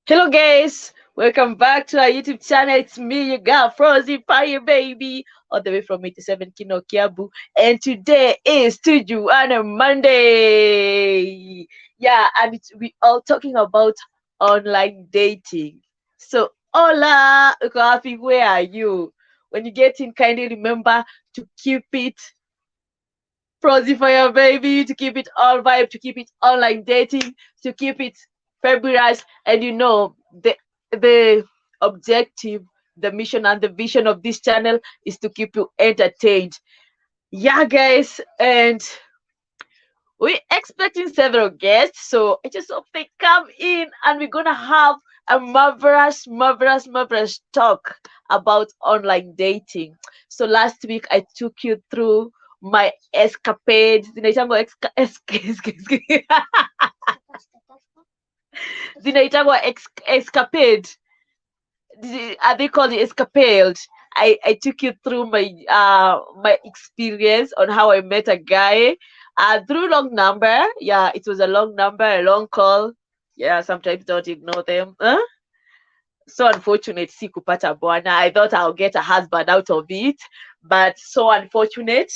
Hello guys, welcome back to our YouTube channel. It's me, your girl Flozie, Fire Baby, all the way from 87 Kino Kiabu. And today is Tujuane Monday. Yeah, and we all talking about online dating. So hola, Ukafi, where are you? When you get in, kindly remember to keep it Flozie Fire Baby, to keep it all vibe, to keep it online dating, to keep it fabulous. And the objective, the mission and the vision of this channel is to keep you entertained. Yeah, guys, and we're expecting several guests, so I just hope they come in and we're gonna have a marvelous talk about online dating. So last week I took you through my escapades. Zinaitangwa zinaitangwa escapade. Are they called escapade? I took you through my experience on how I met a guy through long number. Yeah, it was a long number, a long call. Yeah, sometimes don't ignore them. Huh? So unfortunate, si kupata bwana. I thought I'll get a husband out of it, but so unfortunate.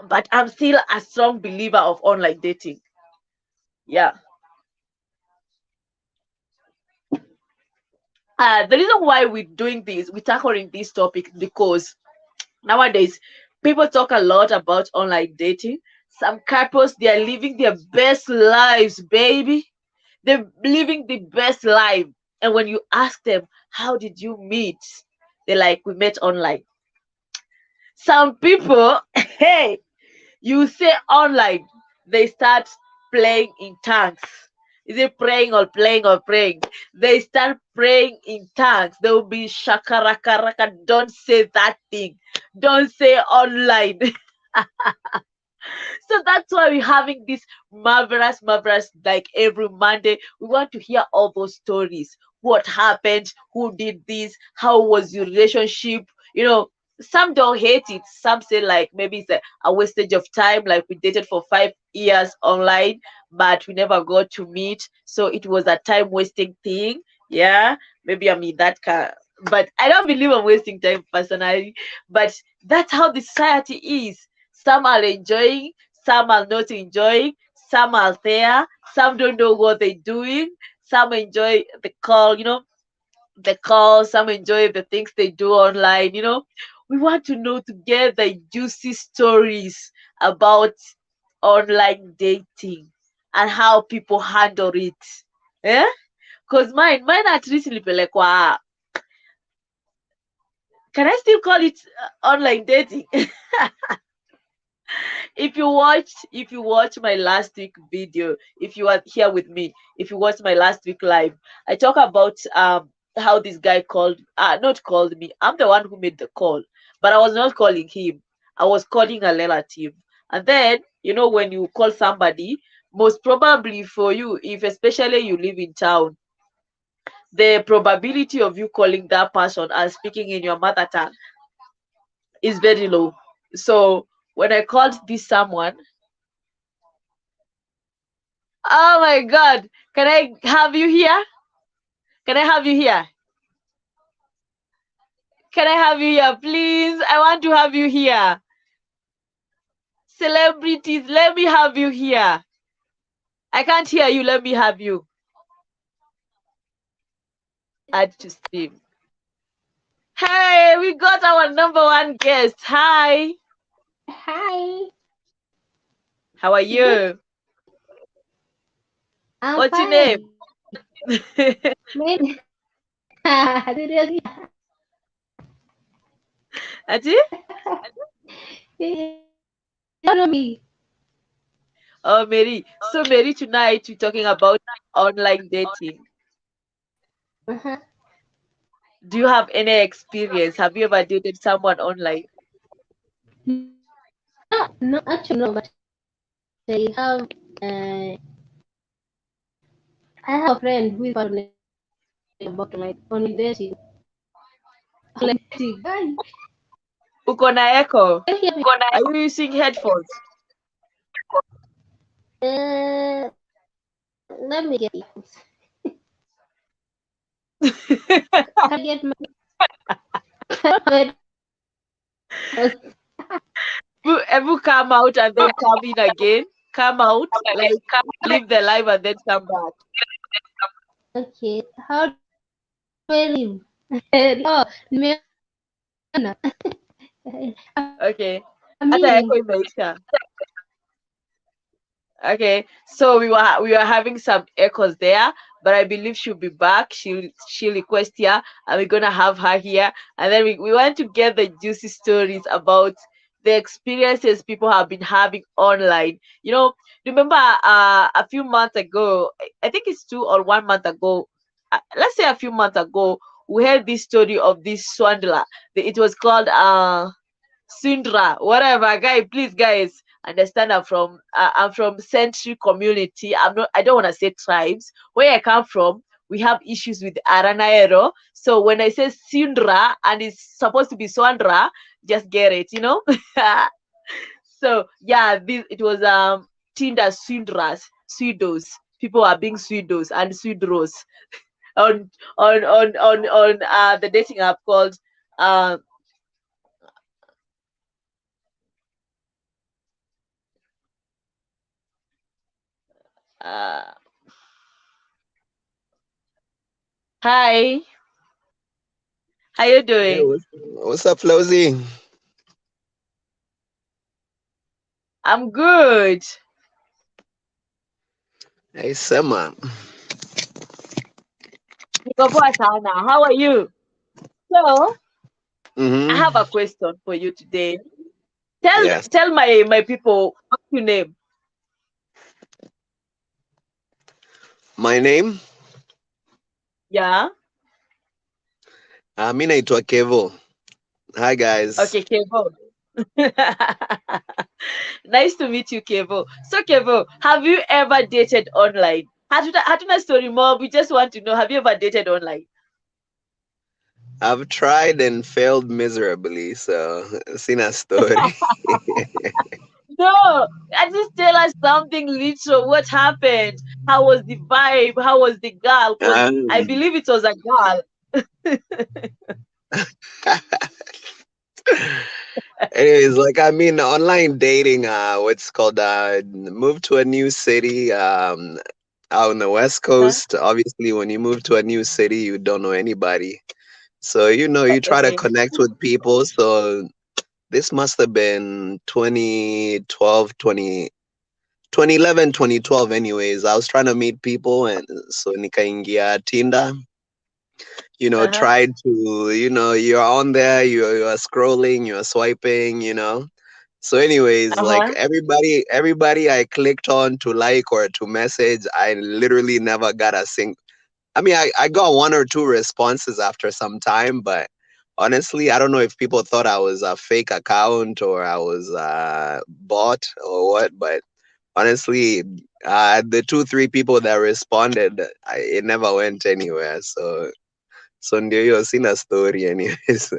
But I'm still a strong believer of online dating. Yeah. The reason why we're tackling this topic because nowadays people talk a lot about online dating. Some couples, they are living their best lives, baby. They're living the best life. And when you ask them, how did you meet? They're like, we met online. Some people, hey, you say online, they start playing in tongues. Is it praying or playing or praying? They start praying in tongues. They will be shakarakaraka. Don't say that thing. Don't say online. So that's why we're having this marvelous, like every Monday. We want to hear all those stories. What happened? Who did this? How was your relationship? Some don't hate it. Some say like maybe it's a wastage of time. Like we dated for 5 years online, but we never got to meet. So it was a time wasting thing. Yeah, maybe I'm in that car. But I don't believe I'm wasting time personally. But that's how the society is. Some are enjoying, some are not enjoying, some are there, some don't know what they're doing, some enjoy the call, some enjoy the things they do online. We want to know together juicy stories about online dating and how people handle it. Yeah? Because mine at least nilipelekwa, can I still call it online dating? If you watch my last week video, if you are here with me, if you watch my last week live, I talk about how this guy not called me. I'm the one who made the call, but I was not calling him. I was calling a relative. And then when you call somebody, most probably for you, if especially you live in town, the probability of you calling that person and speaking in your mother tongue is very low. So when I called this someone, oh my God. Can I have you here? Can I have you here? Can I have you here, please? I want to have you here. Celebrities, let me have you here. I can't hear you. Let me have you. Add to stream. Hey, we got our number one guest. Hi. Hi, How are you? I'm What's your name? fine. Maybe seriously, Ati? you don't know me. Oh, Mary. So, Mary, tonight we're talking about online dating. Uh-huh. Do you have any experience? Have you ever dated someone online? No, actually, no, but I have I have a friend who is passionate about like only dating. Like, guy, Uko na echo? can you hear me? Are you using headphones? Let me get it. How do I get my? I don't know where it was. Ever come out and then come in again? Come out, like leave the live and then come back. Okay. How do I leave? Oh, nimeona. Okay. I'm Hata yako leaving. imeisha. Okay, so we were having some echoes there, but I believe she'll be back. She'll request here, and we're gonna have her here, and then we want to get the juicy stories about the experiences people have been having online. Remember a few months ago, I think it's 2 or 1 month ago. Let's say a few months ago, we heard this story of this swindler. It was called Sindra, whatever. Please, guys, understand I'm from Century community. I don't want to say tribes. Where I come from, we have issues with Aranaero. So when I say Sindra and it's supposed to be Swandra, just get it. So yeah, it was Tinder Sindras, pseudos. People are being pseudos and pseudos on the dating app called uh, uh hi. How you Hey, doing? what's up, Flozie? I'm good. Hey, Sema. Niko poa sana. How are you? So, I Mm-hmm. have a question for you today. Tell Yes. tell my people what's your name? My name? Yeah. Mi naitwa Kevo. Hi, guys. Okay, Kevo. Nice to meet you, Kevo. So, Kevo, have you ever dated online? Hatuna story more. We just want to know, have you ever dated online? I've tried and failed miserably, so seen a story. No, just tell us something literal. What happened? How was the vibe? How was the girl? Because I Um, believe it was a girl. Anyways, like online dating, what's called move to a new city, out on the West Uh-huh. Coast. Obviously, when you move to a new city, you don't know anybody. So, you try to Okay. connect with people. So this must have been 2012, 2011, 2012. Anyways, I was trying to meet people, and so nikaingia Tinder. Uh-huh. Tried to, you're on there, you're scrolling, you're swiping. So, anyways, like Uh-huh. everybody I clicked on to like or to message, I literally never got a single. I mean, I got one or two responses after some time, but honestly, I don't know if people thought I was a fake account or I was bot or what, but honestly, the 2 3 people that responded, it never went anywhere. So ndio hiyo sina story anyways.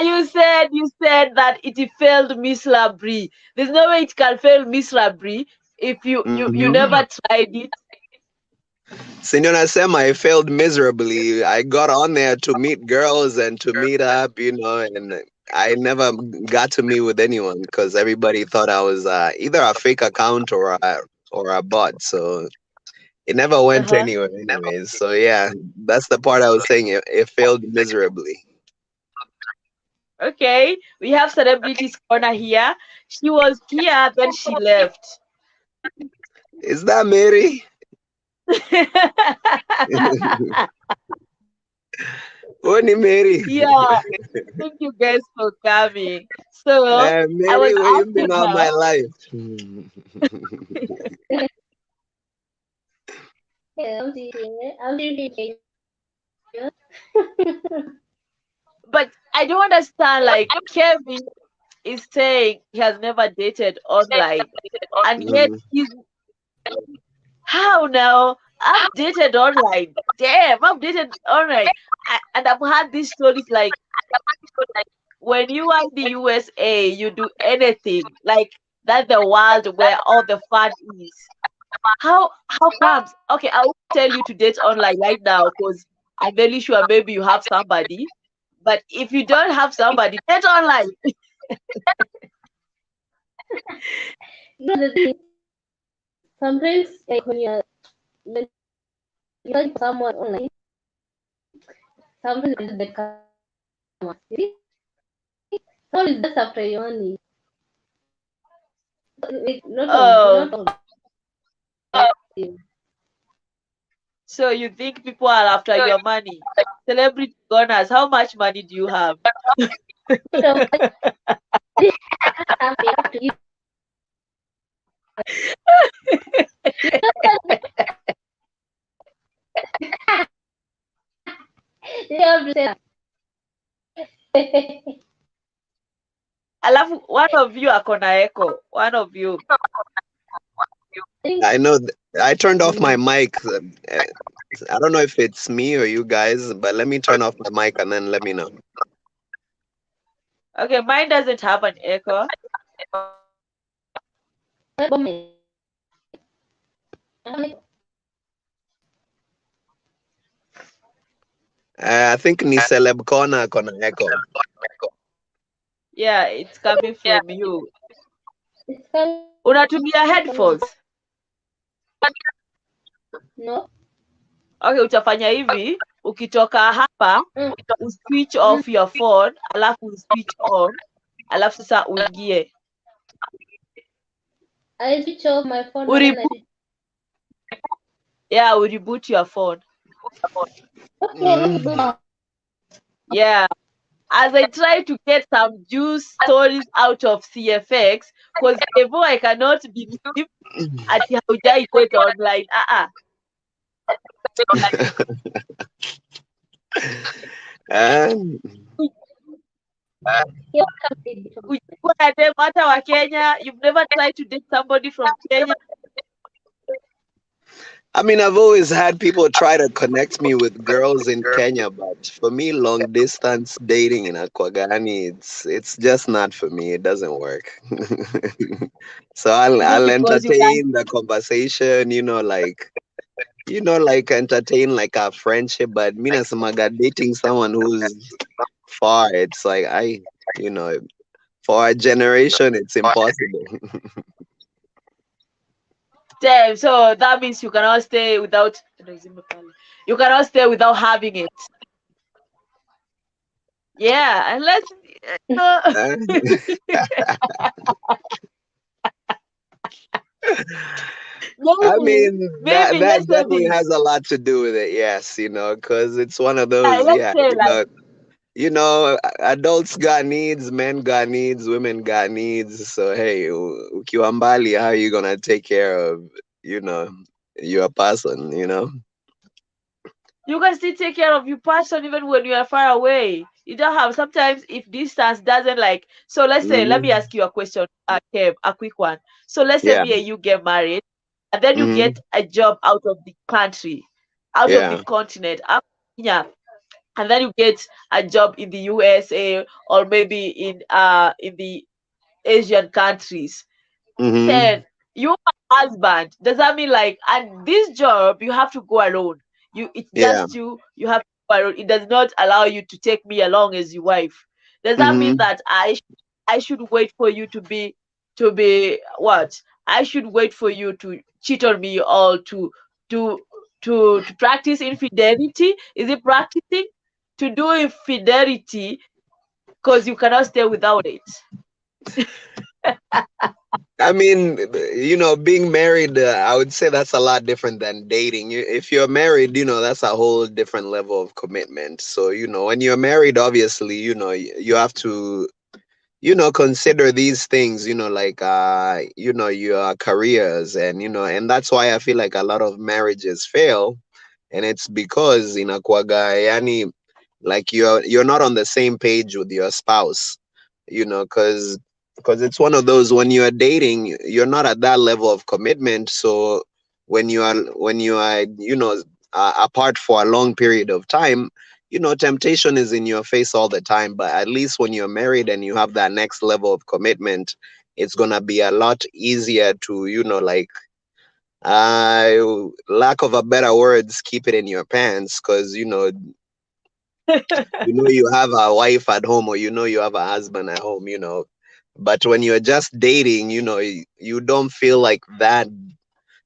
You said that it failed miserably. There's no way it can fail miserably if you Mhm. never tried it. Si ndio nasema I failed miserably. I got on there to meet girls and to meet up, and I never got to meet with anyone because everybody thought I was either a fake account or a bot. So it never went Uh-huh. anywhere, anyways. So yeah, that's the part I was saying. It failed miserably. Okay. We have celebrities corner here. She was here, then she left. Is that Mary? Only Mary. Yeah. Thank you guys for coming. So I was Mary, where you been asking all her, my life? Yeah, I'm seriously but I don't understand. Like Kevin is saying he has never dated online, and yet Mhm. he's how now? I've dated online. Damn, I've dated online, and I've had these stories like when you are in the USA, you do anything like that's the world where all the fun is. How comes? Okay, I will tell you to date online right now because I'm very sure maybe you have somebody. But if you don't have somebody, date online. You know, the thing is, sometimes like when you search for someone online, sometimes that customers. You see, someone is just after your money. Oh, Not all, but so you think people are after your money? Celebrity gunners, how much money do you have? they have to give. They have to say that. Alafu one of you akona echo. One of you. I know. I turned off my Mm. mic. I don't know if it's me or you guys, but let me turn off my mic and then let me know. Okay, mine doesn't have an echo. I think ni celeb corner kona echo. Yeah, it's coming from you. It's Unatumia coming from headphones? no. Okay, utafanya hivi, ukitoka hapa uswitch Mm. off your phone, alafu uswitch on, alafu sasa uingie. I switch off my phone and Ureboot, then I switch. yeah, ureboot your phone. Mm. Okay, let me do that. Yeah. As I try to get some juice stories out of CFX, because Kevo, I cannot believe ati haujai date online. Um, Ujikuwa na dem hata wa Kenya. You've never tried to date somebody from Kenya. I mean, I've always had people try to connect me with girls in Kenya, but for me, long distance dating in Akwagani, it's just not for me. It doesn't work. So Is it I'll because you can't? entertain the conversation, like entertain like a friendship. But me nasemaga dating someone who's far. It's like you know, for our generation, it's impossible. Damn, so that means you cannot stay without. You cannot stay without having it. Yeah, unless. Uh, Uh, I maybe, mean, that maybe that let's say definitely this. has a lot to do with it. Yes, because it's one of Yeah, those. let's Yeah, say like adults got needs, men got needs, women got needs. So hey, ukiwa mbali, how are you gonna take care of you know your person? you can still take care of your person even when you are far away. You don't have sometimes if distance doesn't like. So let's say, let me Hmm. ask you a question, Kev, a quick one. So let's say Yeah. me and you get married, and then you Hmm. get a job out of the country, out of the Yeah. continent, out of Kenya, and then you get a job in the USA or maybe in the Asian countries. Hmm. Then you my husband. Does that mean like and this job you have to go alone? It's Yeah. just you have to go alone. It does not allow you to take me along as your wife. Does that mean Hmm. that I should wait for you to be what? I should wait for you to cheat on me or to to practice infidelity? Is it practicing to do infidelity because you cannot stay without it? I mean, being married, I would say that's a lot different than dating. If you're married, that's a whole different level of commitment. So, when you're married, obviously, you have to, consider these things, like, your careers and that's why I feel like a lot of marriages fail. And it's because in Akwaga, yani, like you're not on the same page with your spouse, because it's one of those when you are dating, you're not at that level of commitment. So when you are apart for a long period of time, temptation is in your face all the time. But at least when you're married and you have that next level of commitment, it's gonna be a lot easier to like Lack of a better words, keep it in your pants, because you have a wife at home, or you have a husband at home. But when you're just dating, you don't feel like that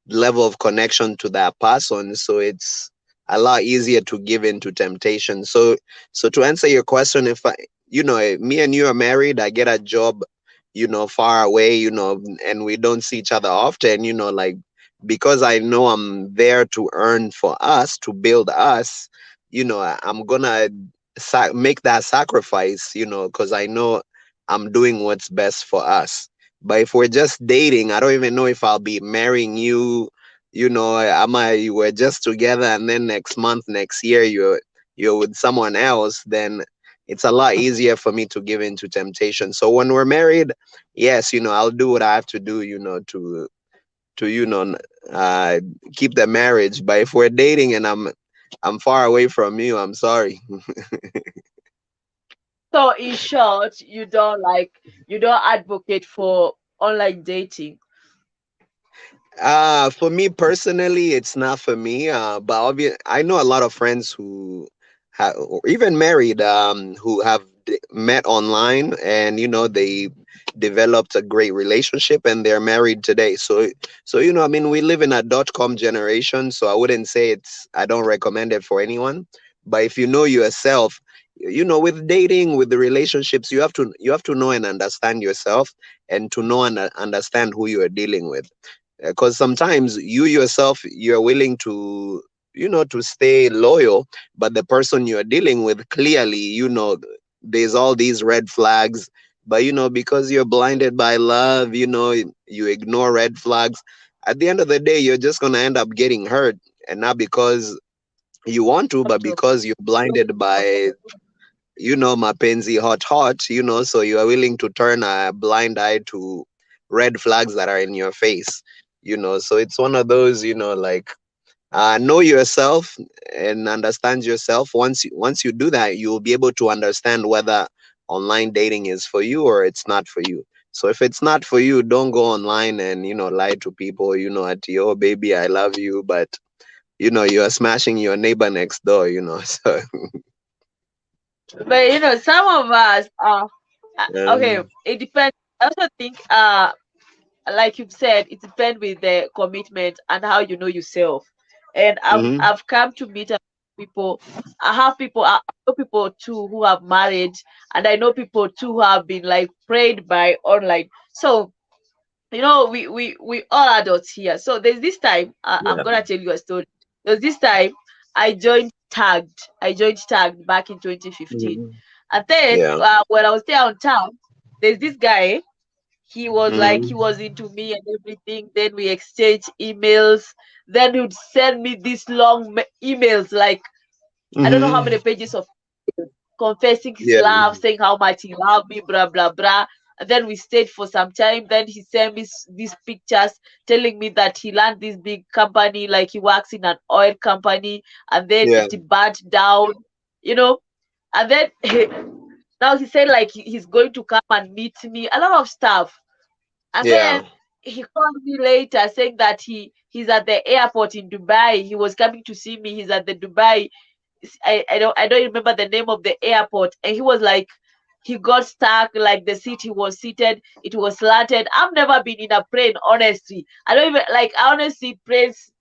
level of connection to that person, so it's a lot easier to give in to temptation. So to answer your question, if me and you are married, I get a job far away, and we don't see each other often, like, because I know I'm there to earn for us, to build us, I'm gonna make that sacrifice, because I know I'm doing what's best for us. But if we're just dating, I don't even know if I'll be marrying you. We're just together, and then next month, next year, you're with someone else. Then it's a lot easier for me to give in to temptation. So when we're married, yes, I'll do what I have to do, to uh, keep the marriage. But if we're dating and I'm far away from you, I'm sorry. So in short, you don't advocate for online dating. For me personally, it's not for me. But I know a lot of friends who have, or even married, who have met online, and they developed a great relationship, and they're married today. So I mean, we live in a .com generation, so I wouldn't say I don't recommend it for anyone. But if you know yourself, with dating, with the relationships, you have to know and understand yourself, and to know and understand who you are dealing with, because sometimes you yourself, you're willing to stay loyal, but the person you're dealing with, clearly, there's all these red flags. But because you're blinded by love, you ignore red flags. At the end of the day, you're just going to end up getting hurt, and not because you want to, but because you're blinded by mapenzi hot, so you are willing to turn a blind eye to red flags that are in your face. So it's one of those, like, know yourself and understand yourself. Once you do that, you'll be able to understand whether online dating is for you or it's not for you. So if it's not for you, don't go online and lie to people, at oh baby, I love you, but you're smashing your neighbor next door. So But some of us okay, um, it depends. I also think like you've said, it depends with the commitment and how you know yourself. And I've mhm, I've come to meet a people. I know people too who have married, and I know people too who have been like prayed by online. So we all adults here. So there's this time, I'm yeah. gonna tell you a story. There's this time I joined tagged back in 2015, Mhm. and then Yeah. when I was there on town, there's this guy. He Mhm. was into me and everything. Then we exchanged emails. Then he'd send me these long emails, like I don't know how Mhm. many pages of confessing his Yeah. love, saying how much he loved me, blah blah blah. And then we stayed for some time. Then he sent me these pictures, telling me that he landed this big company, like he works in an oil company, and then Yeah. it burnt down, you know. And then now he said like he's going to come and meet me, a lot of stuff. And then Yeah. he called me later saying that he's at the airport in Dubai. He was coming to see me. He's at the Dubai. I don't remember the name of the airport. And he was like, he got stuck, like the seat he was seated, it was slanted. I've never been in a plane, honestly. I don't even like, I honestly planes,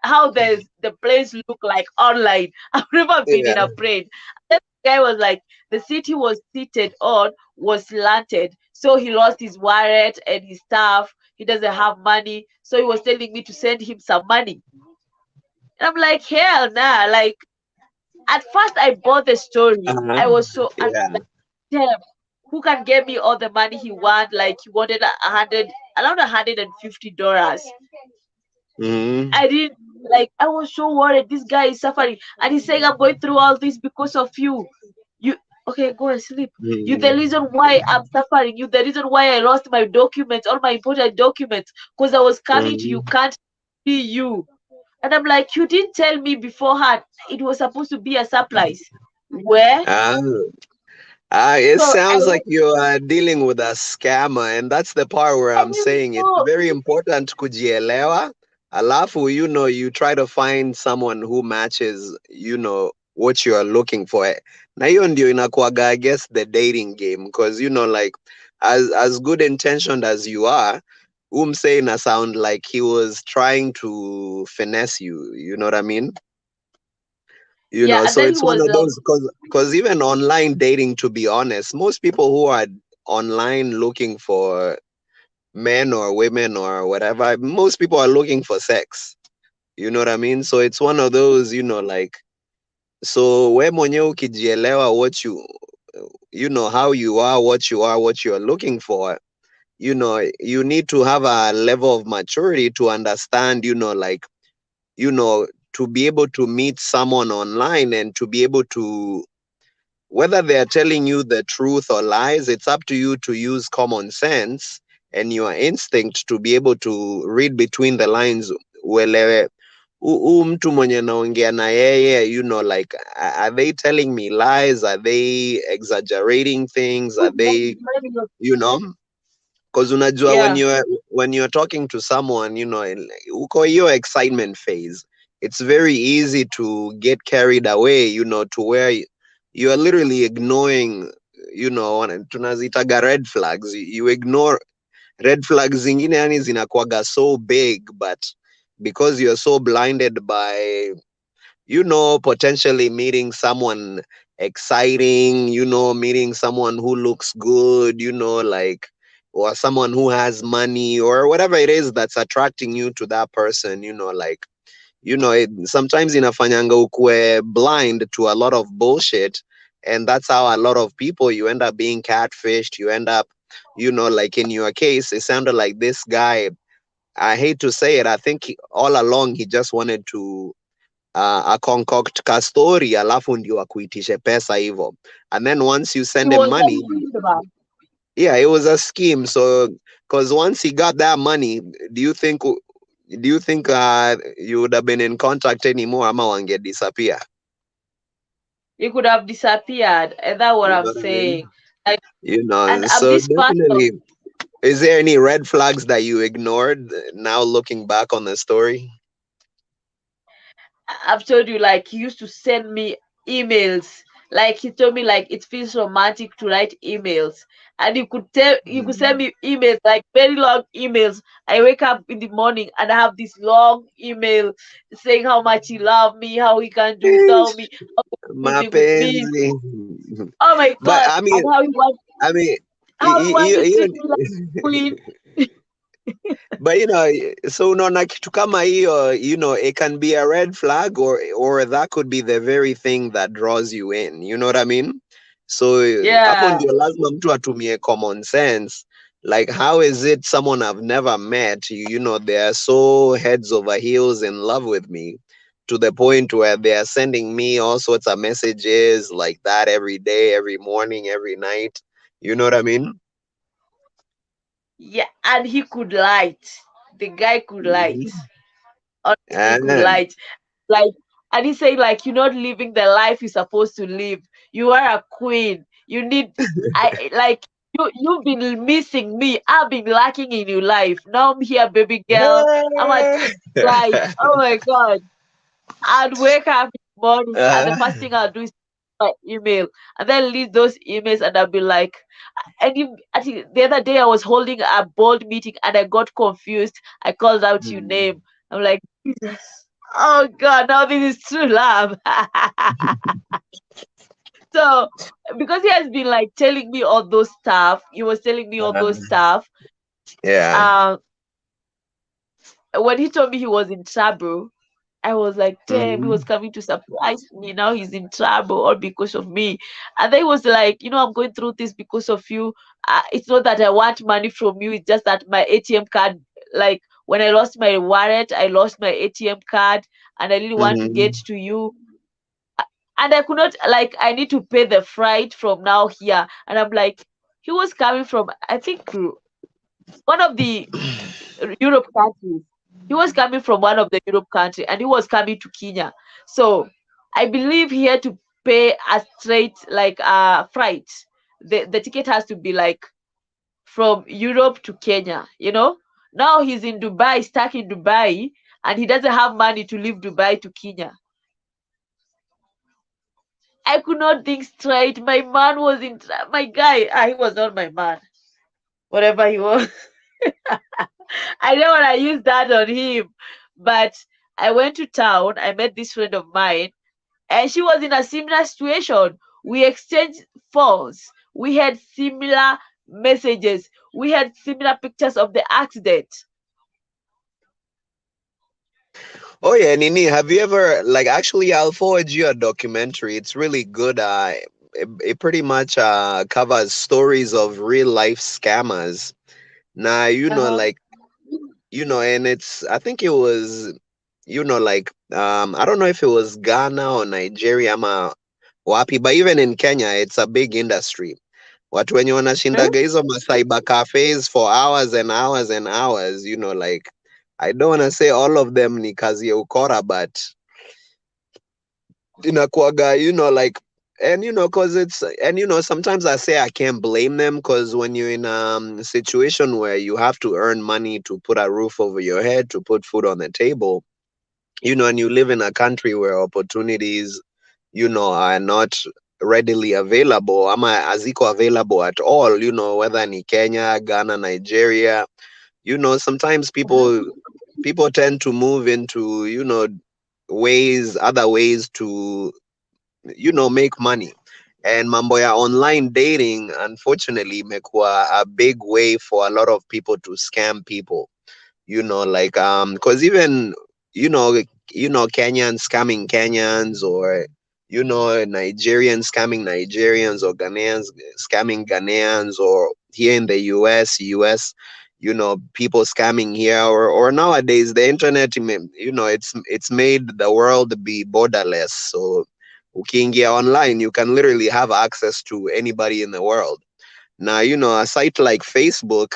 how the planes look like online. I've never been in Yeah. a plane. Then the guy was like, the seat he was seated on was slanted, so he lost his wallet and his stuff. He doesn't have money, so he was telling me to send him some money. And I'm like, hell nah. Like, at first I bought the story. Uh-huh. I was so, and Yeah. like, damn, who can get me all the money he want? Like, he wanted around $150. Mhm. I didn't, like, I was so worried. This guy is suffering, and he's saying I'm going through all this because of you. You okay? Go and sleep. You the Mhm. reason why I'm suffering. You the reason why I lost my documents, all my important documents, because I was coming to you. Mhm. Can't be you. And I'm like, you didn't tell me beforehand. It was supposed to be a surprise. Where? Ah, It So I sounds like went, you are dealing with a scammer, and that's the part where I I'm really saying it's know. very important kujielewa. Alafu, you try to find someone who matches, what you are looking for. Na hiyo ndio inakuwaga, I guess, the dating game, because, like, as good intentioned as you are, umse na sound like he was trying to finesse you. You know what I mean? Yeah, and So then he it's one was of like, those, because even online dating, to be honest, most people who are online looking for men or women or whatever, most people are looking for sex. You know what I mean? So it's one of those, like, so we mwenyewe ukijielewa what you know how you are, what you are looking for, you need to have a level of maturity to understand, like, you know to be able to meet someone online and to be able to, whether they're telling you the truth or lies, it's up to you to use common sense and your instinct to be able to read between the lines. Uelewe huu mtu mwenye naongea na yeye, like, are they telling me lies? Are they exaggerating things? Are "Who's they, you know? Because unajua, when yeah, you're talking to someone, uko hiyo excitement phase, it's very easy to get carried away, to where you are literally ignoring, tunazitaga red flags. You ignore red flags zingine, yani zinakuwaga so big, but because you're so blinded by, potentially meeting someone exciting, meeting someone who looks good, like, or someone who has money or whatever it is that's attracting you to that person, like, sometimes inafanyanga ukwe blind to a lot of bullshit. And that's how a lot of people, you end up being catfished. You end up, like in your case, it sounded like this guy, I hate to say it, I think all along he just wanted to a concoct ka story, alafu ndio akuitishe pesa hivyo, and then once you he send him was a money, schema. yeah, it was a scheme. So because once he got that money, do you think you would have been in contact anymore, ama wange disappear? He could have disappeared, and that's what You I'm know what I mean? saying. Like, and I'm So this person. definitely, is there any red flags that you ignored now looking back on the story? I've told you, like, he used to send me emails. Like, he told me like it feels romantic to write emails, and you could send Mm. me emails, like very long emails. I wake up in the morning and I have this long email saying how much he loved me, how he can do without me, how he's living with me. Mapenzi. Oh my But god! And I mean, how he wants to treat me like you, queen. but so unaona kitu kama hiyo, it can be a red flag, or that could be the very thing that draws you in. You know what I mean? So hapo Yeah. ndio lazima mtu atumie common sense. Like, how is it someone I've never met, they are so heads over heels in love with me, to the point where they are sending me all sorts of messages like that every day, every morning, every night. You know what I mean? Yeah, and he could light. The guy could light. Mhm. Honestly, he could Ah. light. Like, and he saying like you're not living the life you're supposed to live. You are a queen. You need I like you've been missing me. I've been lacking in your life. Now I'm here, baby girl. I'm a light. Oh my god. I'd wake up in the morning and the Ah. first thing I'll do is my email and then leave those emails and I'll be like and I think the other day I was holding a board meeting and I got confused. I called out your Mm. name. I'm like, Jesus. Oh God, now this is true love. So because he has been like telling me all those stuff, he was telling me all those stuff. Yeah. Um, when he told me he was in trouble, I was like, damn, he was Mhm. coming to surprise me. Now he's in trouble all because of me. And then he was like, I'm going through this because of you. It's not that I want money from you. It's just that my ATM card, like when I lost my wallet, I lost my ATM card and I really want to get Mhm. to you. And I could not, like, I need to pay the flight from now here. And I'm like, he was coming from, I think, one of the Europe countries. He was coming from one of the Europe country and he was coming to Kenya. So I believe he had to pay a straight like flight. the ticket has to be like from Europe to Kenya, you know. Now he's in Dubai, stuck in Dubai, and he doesn't have money to leave Dubai to Kenya. I could not think straight. My man was in my guy. He was not my man. Whatever he was, I don't want to use that on him. But I went to town. I met this friend of mine, and she was in a similar situation. We exchanged phones. We had similar messages. We had similar pictures of the accident. Oh yeah, Nini, have you ever like actually I'll forward you a documentary. It's really good. It pretty much covers stories of real life scammers. Now, Uh-huh. and it's I think it was I don't know if it was Ghana or Nigeria ama wapi, but even in Kenya it's a big industry. Watu wenye Huh? wanashindaga hizo cyber cafes for hours and hours and hours, like I don't want to say all of them ni kazi ya ukora, but inakuaga, like, and cause sometimes I say I can't blame them, cause when you're in a situation where you have to earn money to put a roof over your head, to put food on the table, and you live in a country where opportunities, are not readily available, ama aziko available at all, whether in Kenya, Ghana, Nigeria, sometimes people tend to move into, other ways to, make money. And mambo ya online dating, unfortunately, imekuwa a big way for a lot of people to scam people. Like because even you know Kenyans scamming Kenyans, or Nigerians scamming Nigerians, or Ghanaians scamming Ghanaians, or here in the US, people scamming here, or nowadays the internet, it's made the world be borderless. So ukiingia online, you can literally have access to anybody in the world. Now, a site like Facebook,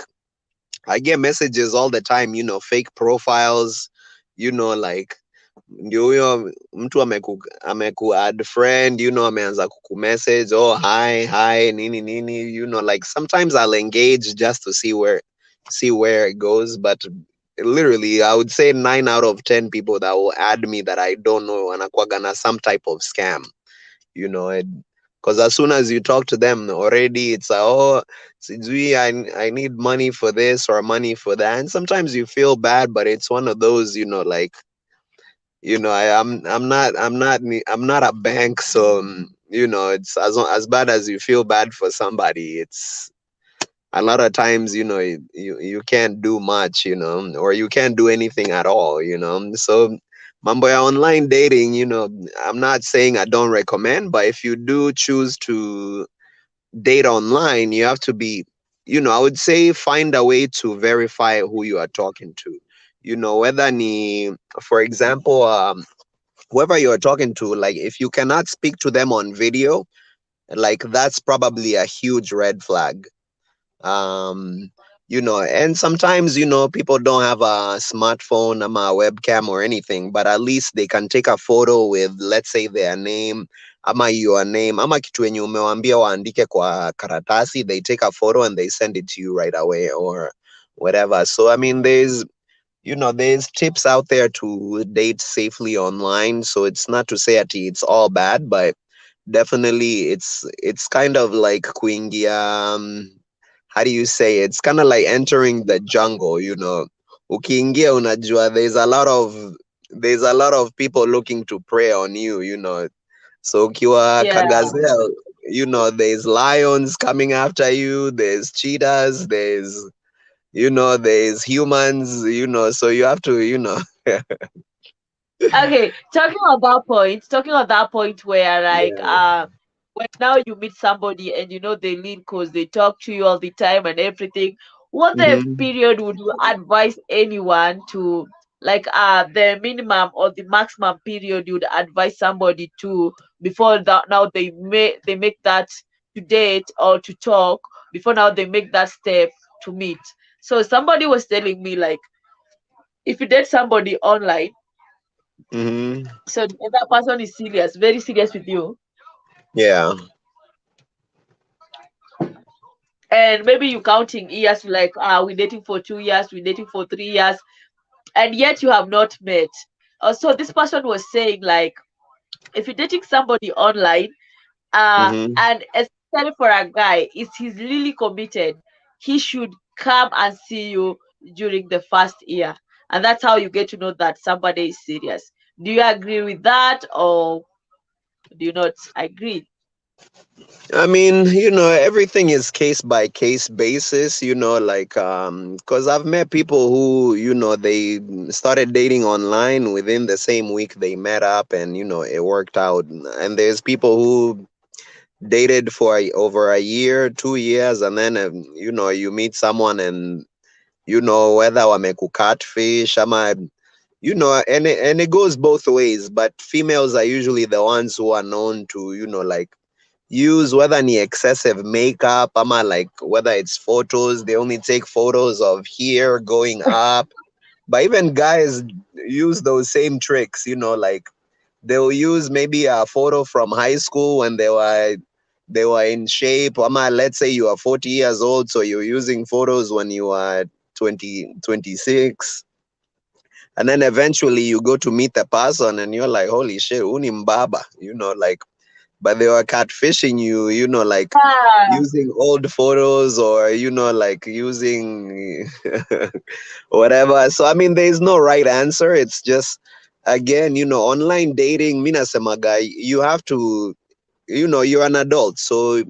I get messages all the time, fake profiles, like ndio huyo mtu ameku add friend, ameanza kukumessage, oh hi nini nini, like sometimes I'll engage just to see where it goes, but literally I would say 9 out of 10 people that will add me that I don't know anakuwaga na some type of scam, you know it because as soon as you talk to them already, it's oh, sijui, I need money for this or money for that, and sometimes you feel bad, but it's one of those, like, I'm not a bank, so it's as bad as you feel bad for somebody. It's a lot of times, you can't do much, or you can't do anything at all, so mambo ya online dating, I'm not saying I don't recommend, but if you do choose to date online, you have to be, I would say find a way to verify who you are talking to, whether ni, for example, whoever you're talking to, like if you cannot speak to them on video, like that's probably a huge red flag. um and sometimes, people don't have a smartphone, a webcam or anything, but at least they can take a photo with, let's say, their name, ama your name, ama kitu yenye umewambia waandike kwa karatasi, they take a photo and they send it to you right away, or whatever. So I mean, there's tips out there to date safely online, so it's not to say that it's all bad, but definitely it's kind of like kuingia, how do you say, it's kind of like entering the jungle, ukiingia unajua there's a lot of people looking to prey on you, so ukiwa Yeah. kagazelle, there's lions coming after you, there's cheetahs, there's humans, so you have to, Okay, talking on that point where like yeah. when now you meet somebody and they lean cause they talk to you all the time and everything, what the Hmm. period would you advise anyone to, like the minimum or the maximum period you'd advise somebody to before that now they make that to date or to talk, before now they make that step to meet. So somebody was telling me like if you date somebody online, Hmm. so that person is serious, very serious with you. Yeah. and maybe you counting years, like we're dating for 2 years, we're dating for 3 years, and yet you have not met. So this person was saying, like, if you're dating somebody online, Mm-hmm. and especially for a guy, if he's really committed, he should come and see you during the first year, and that's how you get to know that somebody is serious. Do you agree with that, or do you not agree? I mean, everything is case by case basis, like cuz I've met people who, they started dating online within the same week they met up and it worked out. And there's people who dated for over a year, 2 years, and then you meet someone and whether wameku catfish ama and it goes both ways, but females are usually the ones who are known to like use whether any excessive makeup ama like whether it's photos, they only take photos of hair going up. But even guys use those same tricks, like they'll use maybe a photo from high school when they were in shape. Ama, let's say you are 40 years old, so you're using photos when you are 20, 26, and then eventually you go to meet the person and you're like, holy shit, uni mbaba, like, but they were catfishing you, like Ah, using old photos or like using whatever. So I mean, there's no right answer. It's just, again, online dating, mina semaga, you have to, you're an adult, so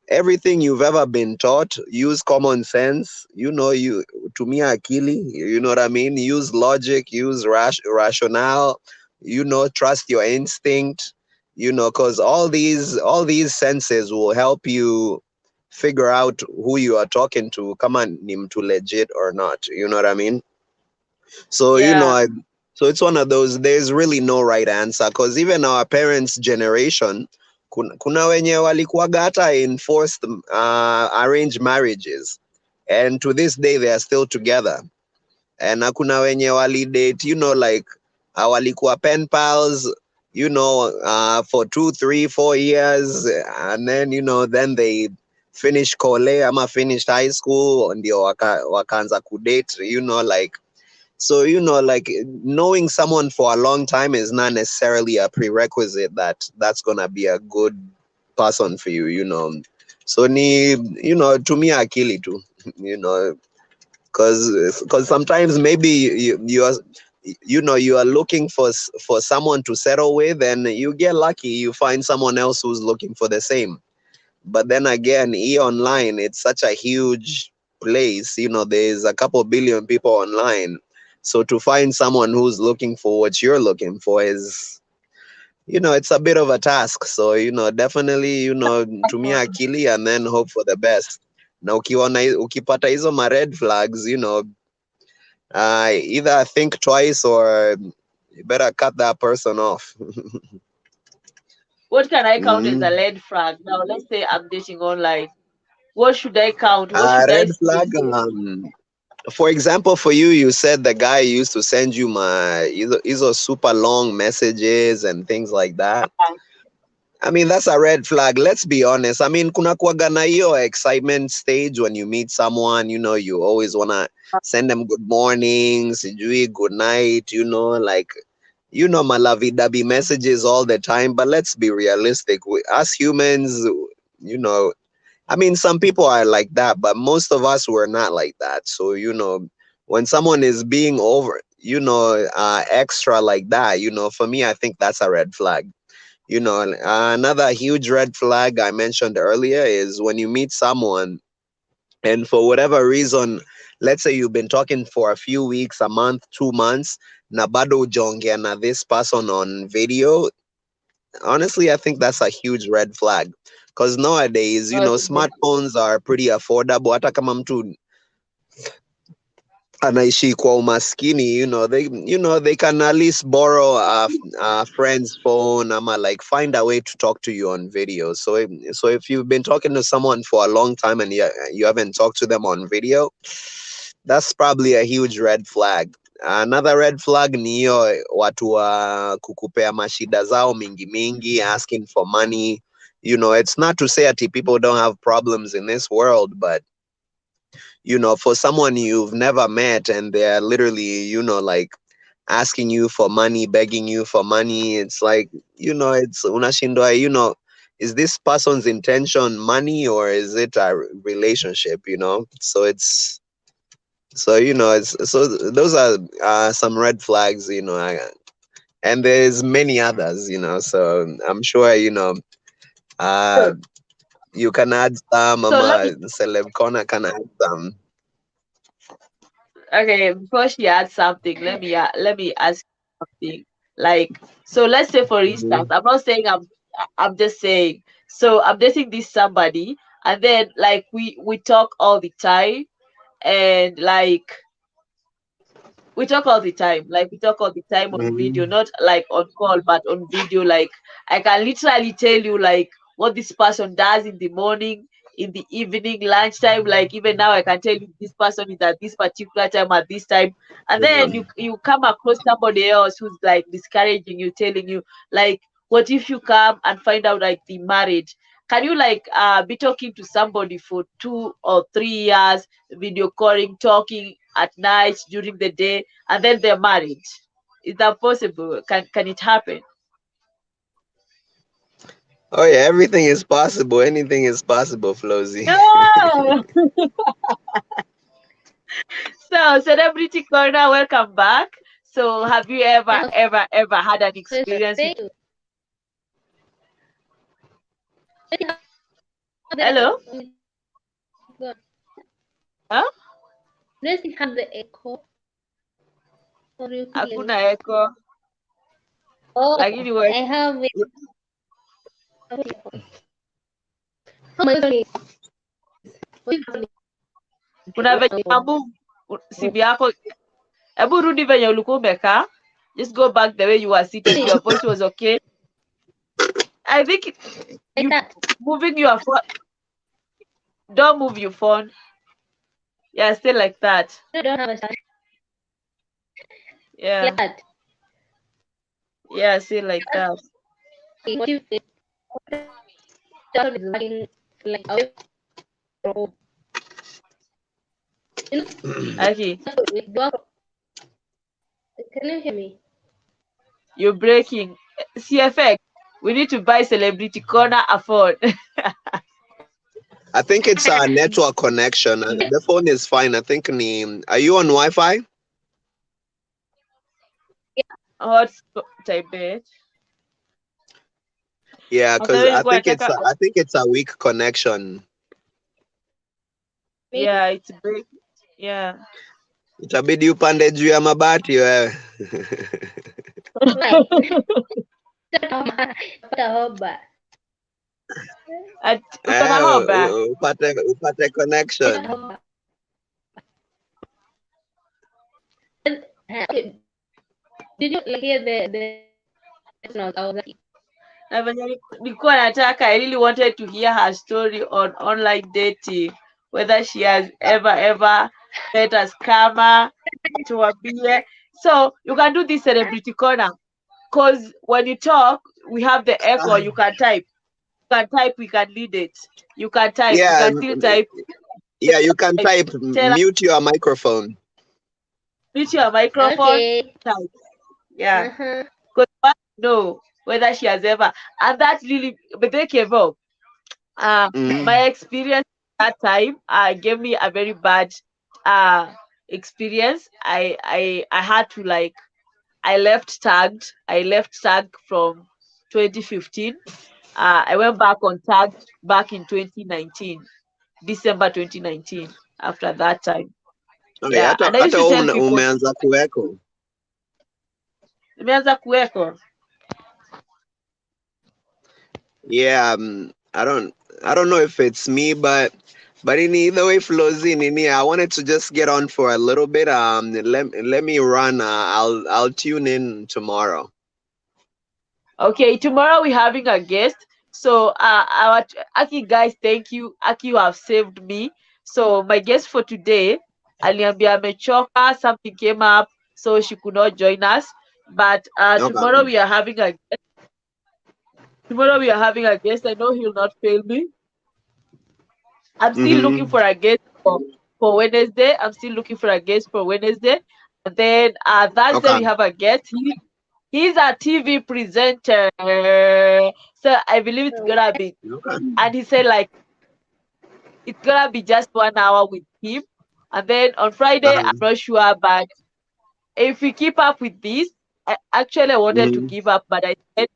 everything you've ever been taught, use common sense, you tumia akili, you know what I mean, use logic, use rationale, trust your instinct, because all these senses will help you figure out who you are talking to, kama ni mtu legit or not, you know what I mean. So, yeah, so it's one of those, there's really no right answer, because even our parents' generation, kuna wenye walikuwaga hata enforced arranged marriages. And to this day, they are still together. And kuna wenye walidate, like, walikuwa pen pals, for 2, 3, 4 years. And then, then they finished kole, ama finished high school, ndio wakaanza kudate, like, so, like knowing someone for a long time is not necessarily a prerequisite that that's gonna be a good person for you. So ni, tumia akili too, you know, because sometimes maybe you are looking for someone to settle with, and you get lucky, you find someone else who's looking for the same. But then again, online, it's such a huge place. There's a couple billion people online. So to find someone who's looking for what you're looking for is, it's a bit of a task. So, definitely, tumia akili and then hope for the best. Na ukipata hizo ma red flags, either think twice or you better cut that person off. what can I count as a Mm. red flag? Now let's say I'm dating online. What should I count? What should I Red look flag. for? For example, for you, you said the guy used to send you my either super long messages and things like that. I mean, that's a red flag. Let's be honest. I mean, kuna kuwaga na hiyo excitement stage when you meet someone. You always wanna send them good morning, sijui good night. Like, malavi-davi messages all the time. But let's be realistic. Us humans, you know, I mean, some people are like that, but most of us were not like that. So, when someone is being extra like that, for me, I think that's a red flag. Another huge red flag I mentioned earlier is when you meet someone and for whatever reason, let's say you've been talking for a few weeks, a month, 2 months, na bado hujaongea na this person on video. Honestly, I think that's a huge red flag. Because nowadays, No, it's a smartphones are pretty affordable. Hata kama mtu anaishi kwa umaskini, they can at least borrow a friend's phone. Ama like find a way to talk to you on video. So if you've been talking to someone for a long time and you haven't talked to them on video, that's probably a huge red flag. Another red flag ni hiyo watu wa kukupea mashida zao mingi mingi, asking for money. it's not to say that people don't have problems in this world, but for someone you've never met and they're literally, like asking you for money, begging you for money, it's like, it's unashindwa, is this person's intention money or is it a relationship, So those are some red flags, and there's many others, so I'm sure, uh, you can add some, So let me Celeb Corner can add some. okay, before she adds something, let me ask you something. Like, so let's say for instance, Mhm. I'm not saying I'm just saying. So I'm dating this somebody, and then like we talk all the time, and like we talk all the time. Like we talk all the time on video, Mhm. not like on call, but on video. Like I can literally tell you like what this person does in the morning, in the evening, lunchtime. Like even now, I can tell you this person is at this particular time at this time. And then Yeah. you come across somebody else who's like discouraging you, telling you like, what if you come and find out like the marriage? Can you like be talking to somebody for 2 or 3 years, video calling, talking at night, during the day, and then they're married? Is that possible? Can it happen? Oh yeah, everything is possible. Anything is possible, Flozie. No. So celebrity corner, welcome back. So have you ever Yeah, ever had an Fraser, experience with? thank you. Let's see how the echo. Hello? Good. Huh? Let's see how the echo. Or you could hear Hakuna me. echo. Oh, Lakini we I have it. So my question is, what if you have it kuna right venye away move from simu yako. Hebu rudi venye ulikuwa umekaa. Just go back the way you were seated. Your voice was okay. I think you like that? moving your phone. Don't move your phone. Yeah, stay like that. No, I don't have a sound Yeah, like that. yeah, stay like that. Okay, what if the sound is working like away from home? You know, Okay, like the work. Can you hear me? you're breaking. CFX. We need to buy Celebrity Corner a phone. I think it's a network connection. The phone is fine. I think are you on Wi-Fi? Hot type bed. Yeah, Hata because wewe nilikuwa nataka. I think it's a weak connection. Yeah, Maybe. it's break. Yeah. Itabidi upande juu ya mabati wewe. Why? Napata hoba. At uko na hoba. Upate connection. Napata hoba. Okay, did you like hear the sound? I was like, Na venye nilikuwa nataka, I really wanted to hear her story on online dating, whether she has ever met a scammer, tuambie. So you can do this celebrity corner, because when you talk, we have the echo. Ah, You can type. You can type. We can lead it. You can type. You yeah, can still type. yeah, you can Type. type. Tell us, Mute your microphone. mute your microphone. okay. Type. Yeah. Uh-huh. Because I want to know whether she has ever, and that really, but they gave up. Mm. My experience that time gave me a very bad uh experience. I had to like I left tagged from 2015. I went back on tagged back in 2019, December 2019. After that time, Okay, yeah, and I used hata to wewe tell people, umeanza kuweko. nimeanza kuweko. Yeah, I don't know if it's me, but in either way, Flozie, Nini, I wanted to just get on for a little bit. Let me run. I'll tune in tomorrow. Okay, tomorrow we're having a guest. So our Aki guys, thank you. Aki, you have saved me. So my guest for today, aliambia amechoka, something came up, so she could not join us. But tomorrow Okay. we are having a Tomorrow we are having a guest. I know he'll not fail me. I'm still looking Mm-hmm. for a guest for Wednesday. I'm still looking for a guest for Wednesday. And then Thursday Okay. we have a guest. He's a TV presenter. So I believe it's gonna be, Okay. and he said like it's gonna be just 1 hour with him. And then on Friday, I'm Uh-huh. not sure, but if we keep up with this, I actually wanted to Mm-hmm. give up, but I said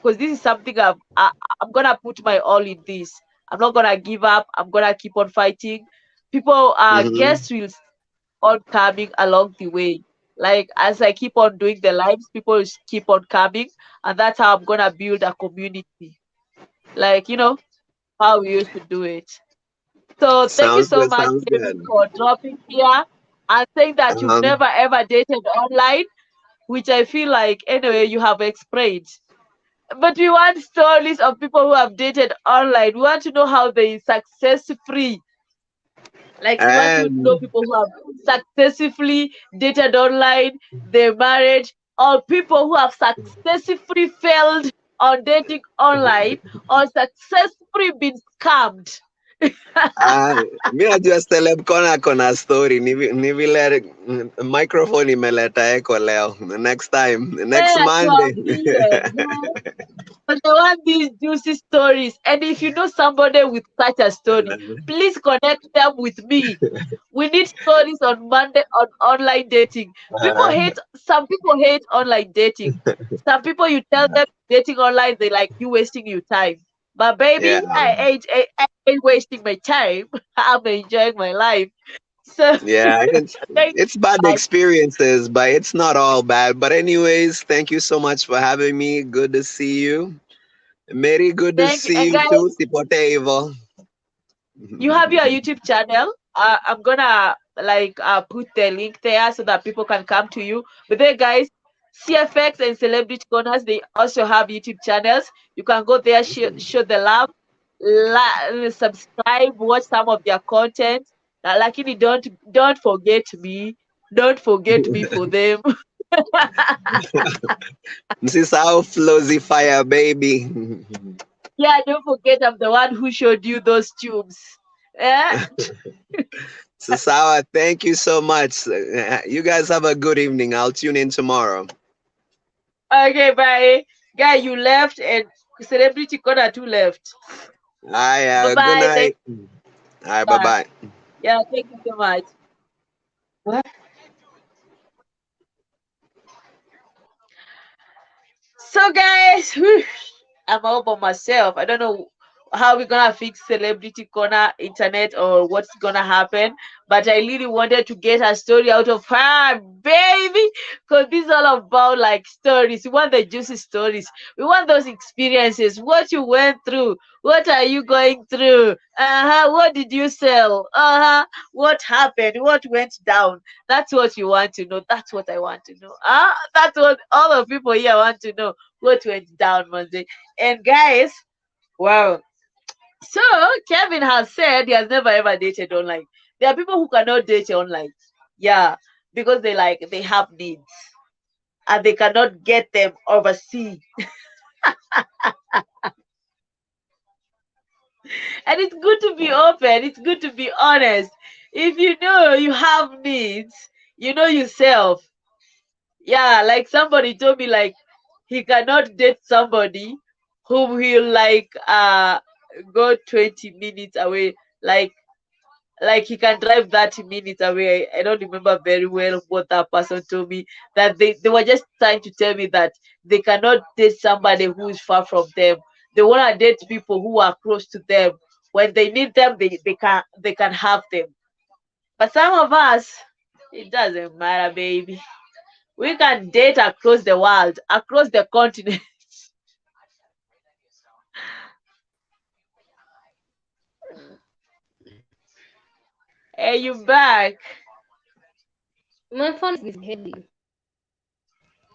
because this is something I'm gonna put my all in this. I'm not gonna give up. I'm gonna keep on fighting. People, Mm-hmm. guests will on coming along the way. Like as I keep on doing the lives, people will keep on coming, and that's how I'm gonna build a community. Like how we used to do it. So thank you Sounds so good. much, Sounds Kevin, good. for dropping here and saying that you've Uh-huh. never ever dated online, which I feel like anyway you have explained. But we want stories of people who have dated online. We want to know how they success free. Like we want to know And people who have successfully dated online, they married, or people who have successfully failed on dating online or successfully been scammed. uh, mi najua celeb kona kona story ni vile microphone imeleta echo leo. Next time, next Monday. Tuambie, but I want these juicy stories. And if you know somebody with such a story, please connect them with me. We need stories on Monday on online dating. Some people hate online dating. Some people you tell them dating online, they like you wasting your time. But Yeah. baby, I ain't wasting my time. I'm enjoying my life. So Yeah, thank it's bad God. experiences, but it's not all bad. But anyways, thank you so much for having me. Good to see you. Mary, good to Thank you. see And you guys, too. Si Potevo. you have your YouTube channel. I'm gonna put the link there so that people can come to you. But then, guys, CFX and Celebrity Corners they also have YouTube channels. You can go there, show the love, subscribe, watch some of their content. Lakini don't forget me. Don't forget me for them. Msisahau Flozie Fire Baby. Yeah, don't forget I'm the one who showed you those tubes. Yeah. Sasawa, thank you so much. You guys have a good evening. I'll tune in tomorrow. Okay, bye. Guy, you left and Celebrity Corner too left. Hi, Bye good bye. night. Thank All right, bye you. bye. Yeah, thank you so much. So guys, whew, I'm all by myself. I don't know how we're gonna fix Celebrity Corner internet or what's gonna happen, but I really wanted to get a story out of her, baby, because this is all about like stories. We want the juicy stories. We want those experiences. What you went through. What are you going through? What did you sell? What happened? What went down? That's what you want to know. That's what I want to know. That's what all the people here want to know. What went down, Monday? And guys, wow. So Kevin has said he has never ever dated online. There are people who cannot date online. Yeah, because they have needs and they cannot get them overseas. And it's good to be open. It's good to be honest. If you know you have needs, you know yourself. Yeah, like somebody told me like he cannot date somebody who will go 20 minutes away. Like he can drive 30 minutes away. I don't remember very well what that person told me. That they were just trying to tell me that they cannot date somebody who is far from them. They wanna date people who are close to them. When they need them, they can have them. But some of us, it doesn't matter, baby. We can date across the world, across the continent. Hey, you back? My phone is misbehaving.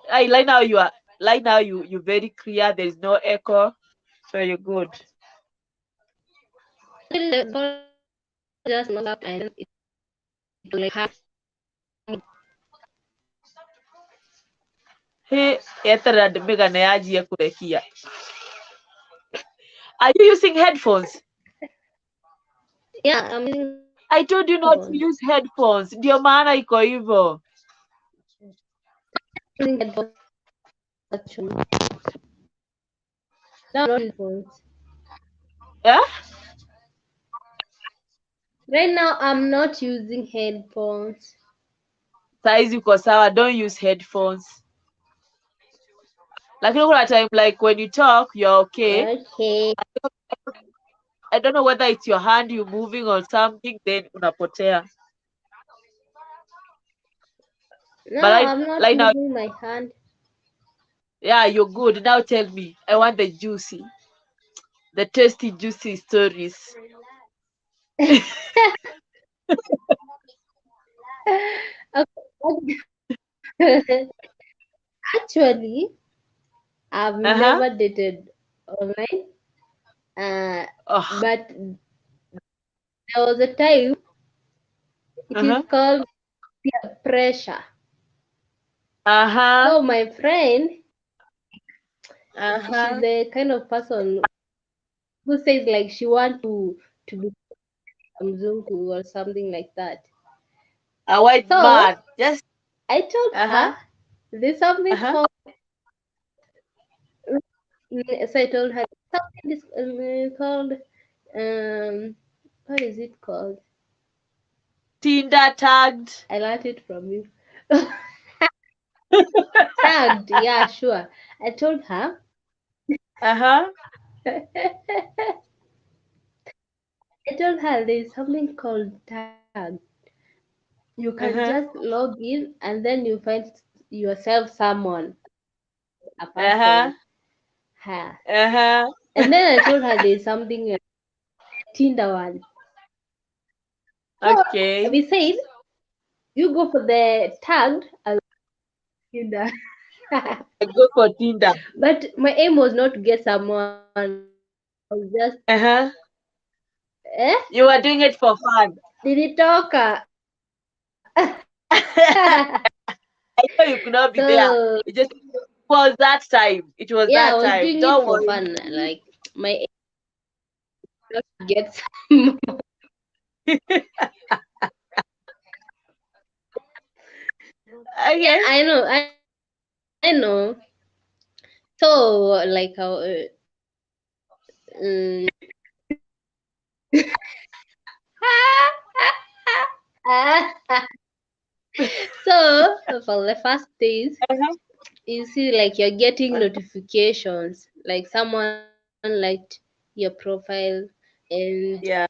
Hey, like now you are like now you very clear. There is no echo, so you're good. Actually, the phone just knocked up and then it will like hang. He eterera ndimigane yanjie kurekia. Are you using headphones? Yeah, I'm I using told you not headphones. to use headphones. Ndio maana iko hivyo. Using headphones actually. Now I'm not using headphones. Yeah? Right now I'm not using headphones. Saizi uko sawa, don't use headphones. Lakini kuna time like when you talk, you're okay. Okay. I don't know whether it's your hand you moving or something, then unapotea. But No, I'm not like now, moving my hand. yeah, you're good. Now tell me. I want the tasty, juicy stories. Okay. Actually, I've Uh-huh. never dated online. Oh, But there was a time it is uh-huh. called peer pressure. Uh-huh. So my friend, she's Uh-huh. the kind of person who says like she want to be Mzungu or something like that. A white So man. Just I told uh-huh. her there's something Uh-huh. called. So I told her something is called um what is it called? Tinder tagged. I learned it from you. Tagged, yeah, sure. I told her. Uh-huh. I told her there's something called tag. You can just Uh-huh. log in and then you find yourself someone, a Uh-huh. person. Her. Uh-huh. And then I told her there's something Tinder one. So Okay. we said you go for the tagged and Tinder. I go for Tinder. But my aim was not to get someone. I was just Uh-huh. eh? You were doing it for fun. Did it talk? I know you could not be there. So It just was that time. It was yeah, I that was time. doing it Don't for worry. fun. Like my aim was to get some. Yeah, Okay. I know. So like how so for the first days, Uh-huh. you see like you're getting notifications, like someone liked your profile, and Yeah.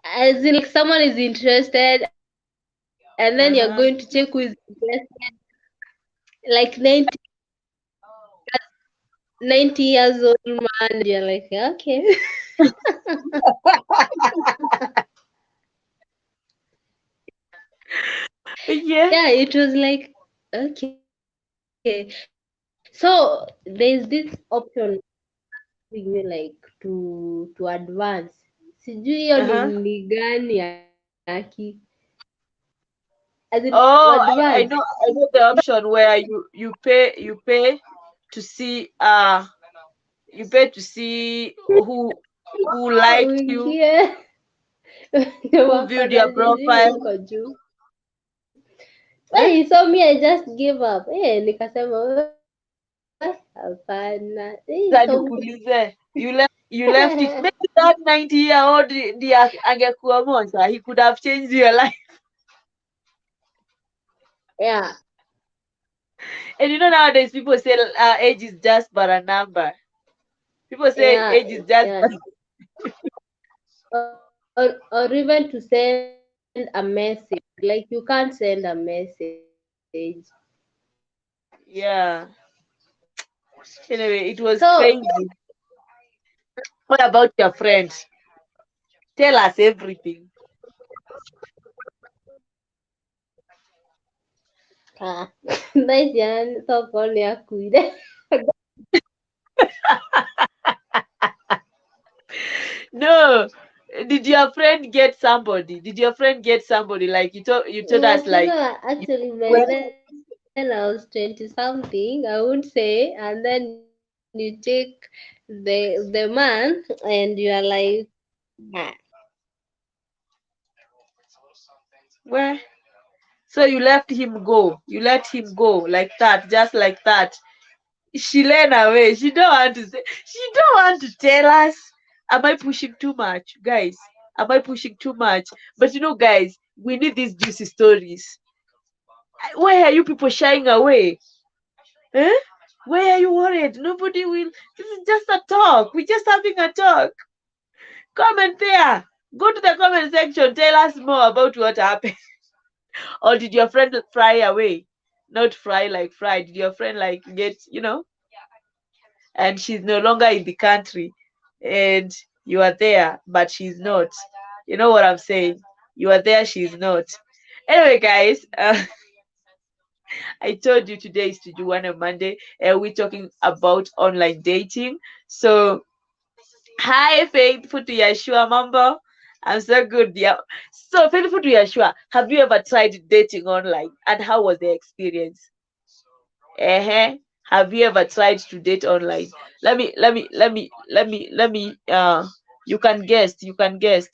as in like someone is interested, and then you're going to check who is Uh-huh. interested, like 90 years old man, and you're like, okay. Yeah. Yeah, it was like, okay. So there's this option giving you like to advance. Sijui hiyo Uh-huh. ni gani yaki. As in to Oh, advance. I know the option where you pay to see you pay to see who liked you, Uingie who wako viewed na your nini profile. huko juu. Eh? Hey, so me I just gave up. Nikasema hapana. Sasa nikuulize, you left it. Maybe that 90-year-old ndiye angekuwa Monza, he could have changed your life. Yeah, And you know nowadays people say age is just but a number. People say yeah, age is just yeah. but Or even to send a message. Like you can't send a message. yeah. Anyway, it was So crazy. What about your friend? Tell us everything. ah, nice yan. So call ya kuide. No. Did your friend get somebody? Did your friend get somebody? Like you told us like you Actually, by went then I was 20 something. I would say, and then you You take the man and you are like, nah. Where? So you left him go. You let him go like that, just like that. She ran away. She don't want to say. She don't want to tell us. Am I pushing too much, guys? Am I pushing too much? But guys, we need these juicy stories. Why are you people shying away? Eh? Why are you worried? Nobody will. This is just a talk. We're just having a talk. Comment there. Go to the comment section. Tell us more about what happened. Or did your friend fly away? Not fry like fry. Did your friend like get, and she's no longer in the country and you are there, but she's not. You know what I'm saying? You are there, she's not. Anyway, guys, I told you today is Tujuane Monday, and we're talking about online dating. So, hi, faithful to Yeshua Mambo. I'm so good, yeah. So, faithful to Yeshua, have you ever tried dating online, and how was the experience? Have you ever tried to date online? Let me. You can guess. You can guess.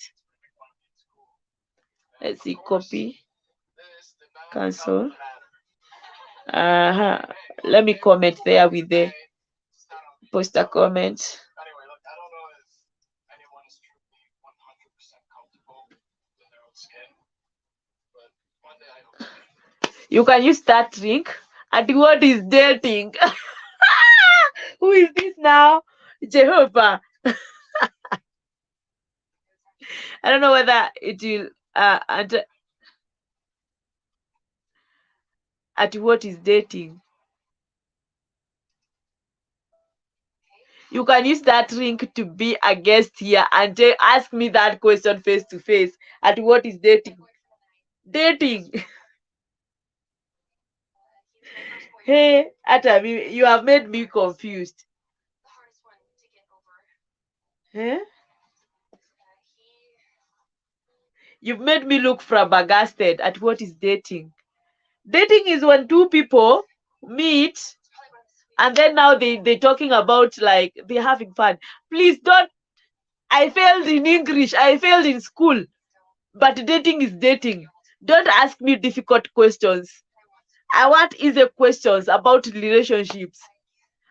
Let's see. Copy. Cancel. Uh-huh. Let me comment there with the post a comment. You can use that link. And what is dating? Who is this now? Jehovah. I don't know whether it will at what is dating. You can use that link to be a guest here and ask me that question face to face. At what is dating? Dating. Hey, Atabi, you have made me confused. Eh? You've made me look flabbergasted at what is dating. Dating is when two people meet and then now they're talking about like they're having fun. Please don't. I failed in English. I failed in school. But dating is dating. Don't ask me difficult questions. I want easy questions about relationships.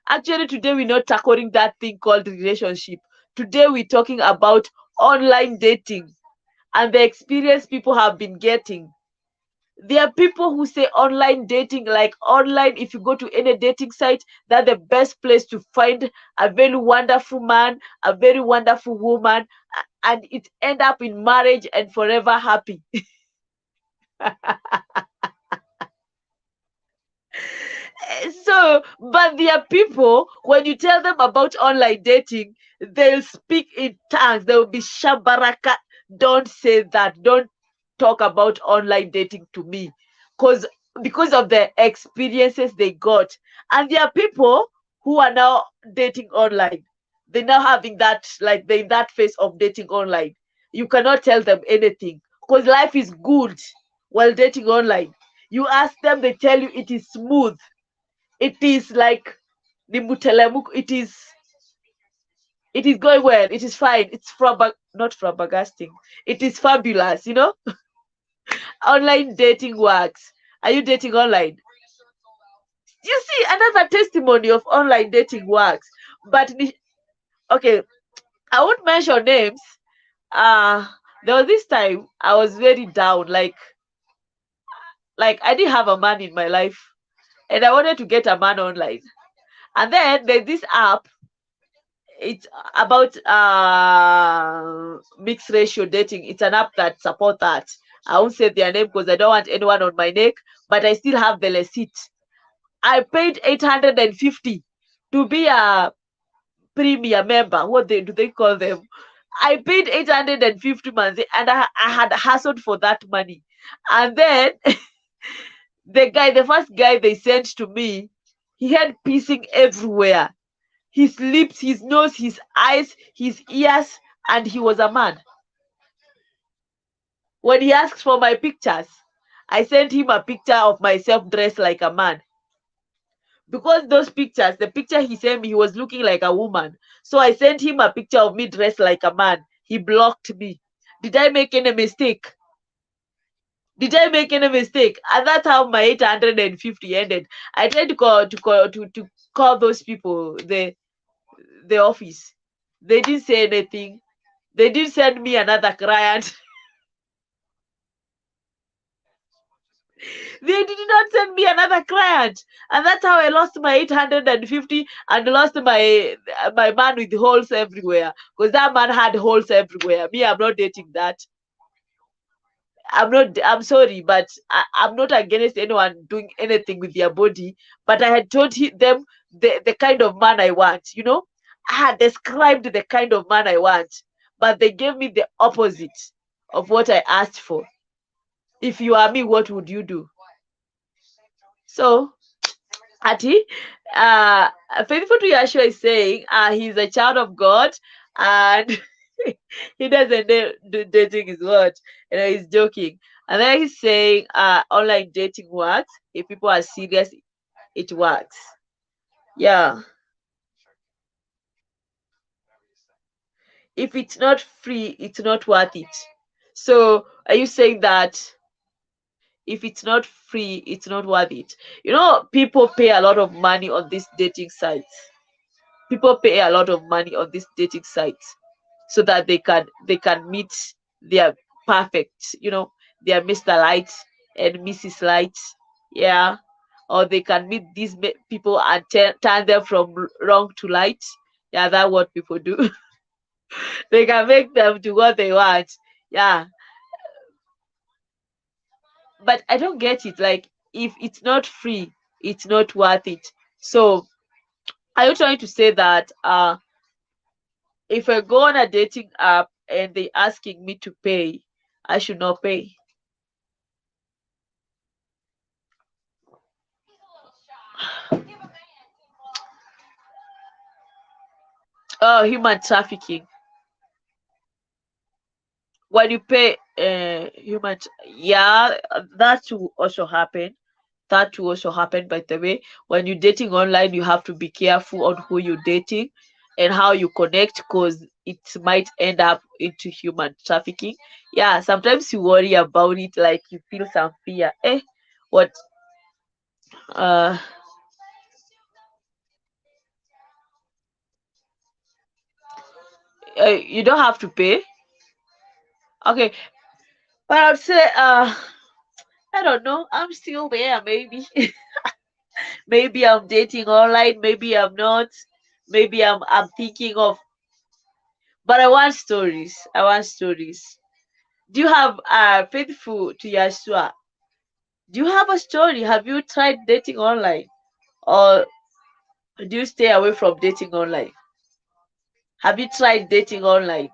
Actually, today we're not tackling that thing called relationship. Today we're talking about online dating and the experience people have been getting. There are people who say online dating, like online, if you go to any dating site, that's the best place to find a very wonderful man, a very wonderful woman, and it end up in marriage and forever happy. So, but there are people, when you tell them about online dating, they'll speak in tongues. They'll be shabaraka. Don't say that. Don't talk about online dating to me. Because of the experiences they got. And there are people who are now dating online. They're now having that, like they're in that phase of dating online. You cannot tell them anything. Because life is good while dating online. You ask them, they tell you it is smooth, it is like the Mutelemuk. It is going well. It is fine. It's not flabbergasting. It is fabulous. Online dating works. Are you dating online? You see another testimony of online dating works. But okay, I won't mention names. Uh there was this time I was very down, like I didn't have a man in my life, and I wanted to get a man online. And then there's this app. It's about mixed ratio dating. It's an app that support that. I won't say their name because I don't want anyone on my neck, but I still have the receipt. I paid 850 to be a premier member. What do they call them? I paid 850 months and I had hustled for that money. And then the first guy they sent to me, he had piercing everywhere, his lips, his nose, his eyes, his ears, and he was a man. When he asked for my pictures, I sent him a picture of myself dressed like a man. because those pictures, the picture he sent me, he was looking like a woman. So I sent him a picture of me dressed like a man. He blocked me. Did I make any mistake? Did I make any mistake? And that's how my 850 ended. I tried to call those people, the office. They didn't say anything. They didn't send me another client. They did not send me another client. And that's how I lost my 850 and lost my man with holes everywhere. Because that man had holes everywhere. Me, I'm not dating that. I'm not, I'm sorry, but I'm not against anyone doing anything with their body. But I had told them the kind of man I want, I had described the kind of man I want, but they gave me the opposite of what I asked for. If you are me, what would you do? So, Ati, uh, Faithful to Yeshua is saying he's a child of God and he doesn't do dating is what? He's joking. And then he's saying online dating works. If people are serious, it works. Yeah. If it's not free, it's not worth it. So are you saying that if it's not free, it's not worth it? People pay a lot of money on these dating sites. People pay a lot of money on these dating sites so that they can meet their perfect, their Mr. Light and Mrs. Light. Yeah. Or they can meet these people and turn them from wrong to light. Yeah, that's what people do. They can make them do what they want. Yeah. But I don't get it. Like, if it's not free, it's not worth it. So are you trying to say that if I go on a dating app and they asking me to pay, I should not pay? Oh, human trafficking. When you pay yeah, that will also happen. That will also happen, by the way. When you're dating online, you have to be careful on who you're dating and how you connect, because it might end up into human trafficking. Yeah, sometimes you worry about it, like you feel some fear. What uh you don't have to pay. Okay, but I'd say I don't know. I'm still there, maybe. Maybe I'm dating online, maybe I'm not. Maybe I'm thinking of, but I want stories. I want stories. Do you have Faithful to Yeshua? Do you have a story? Have you tried dating online? Or do you stay away from dating online? Have you tried dating online?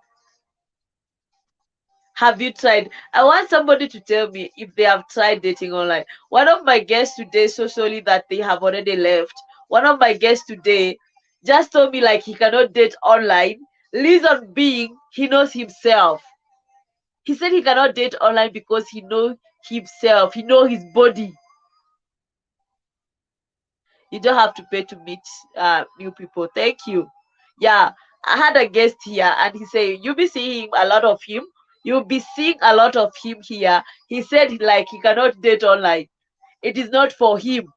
Have you tried? I want somebody to tell me if they have tried dating online. One of my guests today, so sorry that they have already left. One of my guests today just told me like he cannot date online. Reason being, he knows himself. He said he cannot date online because he knows himself. He knows his body. You don't have to pay to meet new people. Thank you. Yeah, I had a guest here and he said you'll be seeing a lot of him. You'll be seeing a lot of him here. He said like he cannot date online. It is not for him.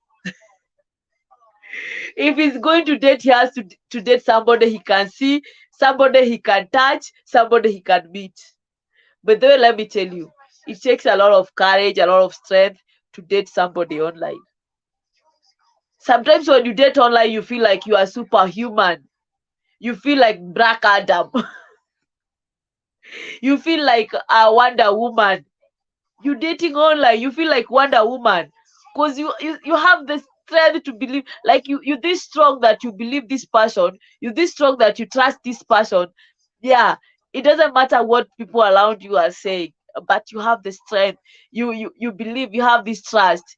If he's going to date, he has to date somebody he can see, somebody he can touch, somebody he can meet. But then let me tell you, it takes a lot of courage, a lot of strength to date somebody online. Sometimes when you date online, you feel like you are superhuman. You feel like Black Adam. You feel like a Wonder Woman. You dating online, you feel like Wonder Woman. Because you have the strength to believe, like you this strong that you believe this person, you this strong that you trust this person. Yeah, it doesn't matter what people around you are saying, but you have the strength. You believe, you have this trust.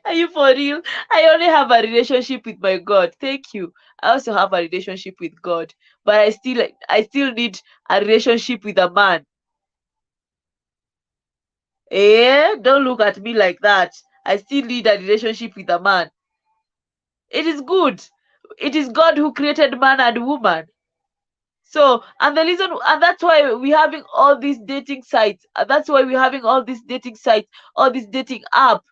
Are you for real? I only have a relationship with my God. Thank you. I also have a relationship with God, but I still need a relationship with a man. Don't look at me like that. I still need a relationship with a man. It is good. It is God who created man and woman. So, and the reason, and that's why we're having all these dating sites. And that's why we're having all these dating sites, all this dating app.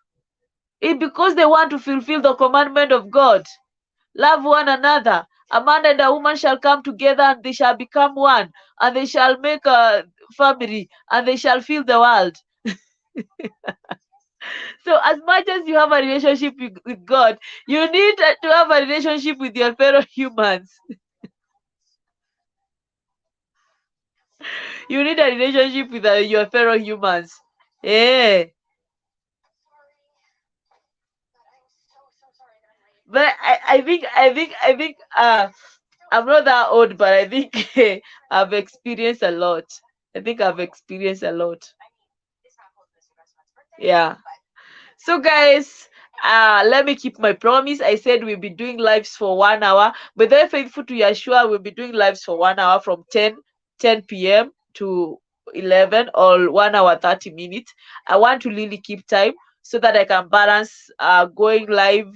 It because they want to fulfill the commandment of God. Love one another. A man and a woman shall come together and they shall become one, and they shall make a family, and they shall fill the world. So, as much as you have a relationship with God, you need to have a relationship with your fellow humans. You need a relationship with your fellow humans. Yeah. But I think I'm not that old, but I think I've experienced a lot. I think I've experienced a lot. Yeah. So guys, let me keep my promise. I said we'll be doing lives for 1 hour, but they're faithful to Yeshua. We'll be doing lives for 1 hour from 10 p.m. to 11, or 1 hour 30 minutes. I want to really keep time so that I can balance going live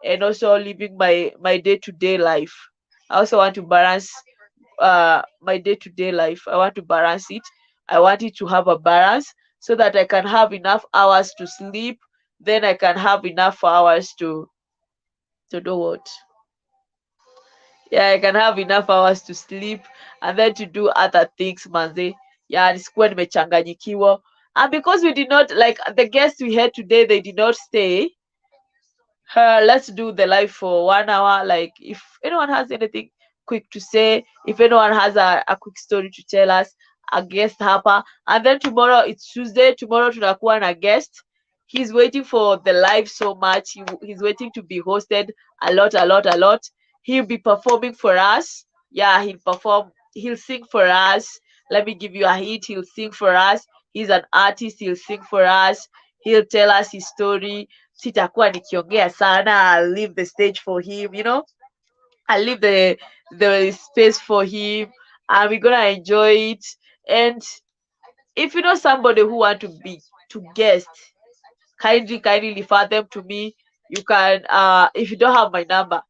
and also living my day-to-day life. I also want to balance my day-to-day life. I want to balance it. I want it to have a balance so that I can have enough hours to sleep. Then I can have enough hours to do what? Yeah, I can have enough hours to sleep and then to do other things, manze. Yeah, nisikuwe nimechanganyikiwa. And because we did not, like, the guests we had today, they did not stay. Let's do the live for 1 hour. Like, if anyone has anything quick to say, if anyone has a quick story to tell us, a guest hapa. And then tomorrow it's Tuesday. Tomorrow tunakuwa na guest. He's waiting for the live so much. He's waiting to be hosted a lot, a lot, a lot. He'll be performing for us. Yeah, he'll perform. He'll sing for us. Let me give you a hint. He'll sing for us. He's an artist. He'll sing for us. He'll tell us his story. Sitakuwa nikiongea sana. I'll leave the stage for him. I'll leave the space for him, and we're gonna enjoy it. And if you know somebody who want to be to guest, kindly refer them to me. You can, if you don't have my number,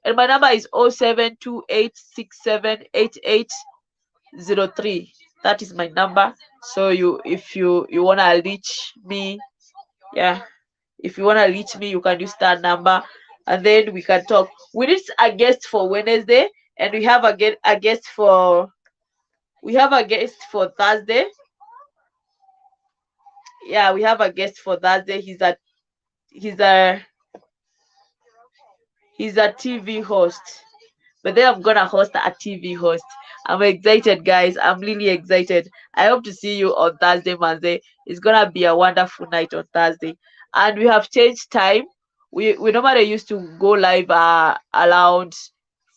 and my number is 0728678803. That is my number. So if you wanna reach me, yeah, if you wanna reach me, you can use that number, and then we can talk. We need a guest for Wednesday, and we have a guest for Thursday. Yeah, we have a guest for Thursday. He's a he's a TV host. But then I'm gonna host a TV host. I'm excited, guys. I'm really excited. I hope to see you on Thursday, Monday. It's gonna be a wonderful night on Thursday. And we have changed time. We normally used to go live around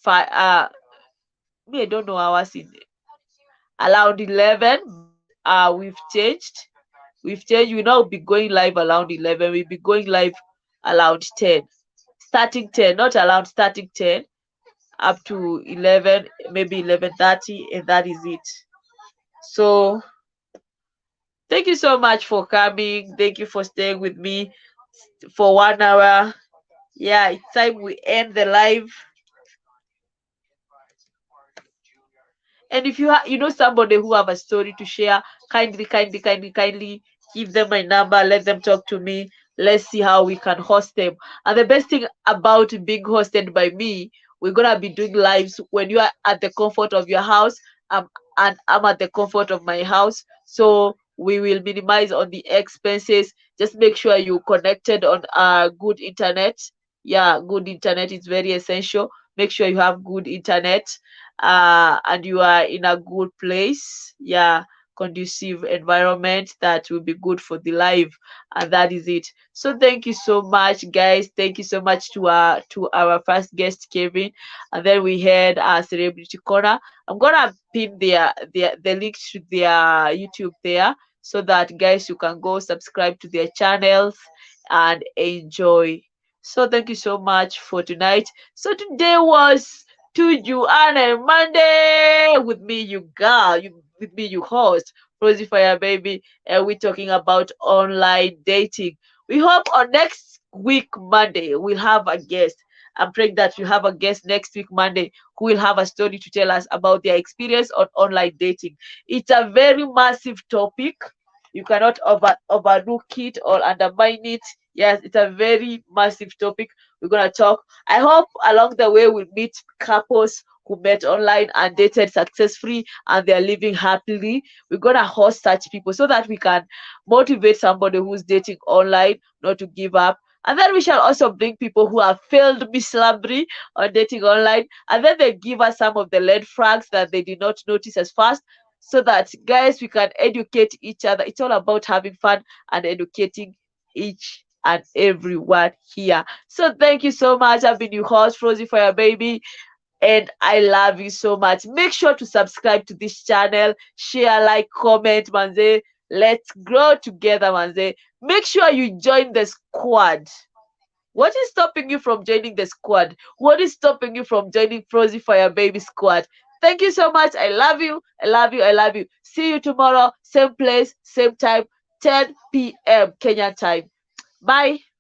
five me, I don't know hours in around 11, but we've changed. We've changed. We'll now be going live around 11. We'll be going live around 10. Starting 10, not around starting 10 up to 11, maybe 11:30, and that is it. So thank you so much for coming. Thank you for staying with me for 1 hour. Yeah, it's time we end the live. And if you know somebody who have a story to share, kindly give them my number. Let them talk to me. Let's see how we can host them. And the best thing about being hosted by me, we're gonna be doing lives when you are at the comfort of your house, and I'm at the comfort of my house. So we will minimize on the expenses. Just make sure you connected on good internet. Yeah, good internet is very essential. Make sure you have good internet, and you are in a good place. Yeah, conducive environment that will be good for the live, and that is it. So thank you so much, guys. Thank you so much to our first guest, Kevin. And then we had our celebrity corner. I'm gonna pin the link to their YouTube there, so that guys, you can go subscribe to their channels and enjoy. So thank you so much for tonight. So today was Tujuane Monday with me, you girl, with me, you host Flozie Fire Baby, and we're talking about online dating. We hope on next week, Monday, we'll have a guest. I'm praying that we have a guest next week, Monday, who will have a story to tell us about their experience on online dating. It's a very massive topic. You cannot overlook it or undermine it. Yes, it's a very massive topic. We're gonna talk. I hope along the way we'll meet couples who met online and dated successfully and they're living happily. We're gonna host such people so that we can motivate somebody who's dating online not to give up. And then we shall also bring people who have failed miserably on dating online, and then they give us some of the red flags that they did not notice as fast, so that guys we can educate each other. It's all about having fun and educating each and everyone here. So thank you so much. I've been your host, Flozie Fire Baby, and I love you so much. Make sure to subscribe to this channel, share, like, comment, manze. Let's grow together, manze. Make sure you join the squad. What is stopping you from joining the squad? What is stopping you from joining Flozie Fire Baby squad? Thank you so much. I love you. I love you. I love you. See you tomorrow, same place, same time, 10 p.m. Kenya time. Bye.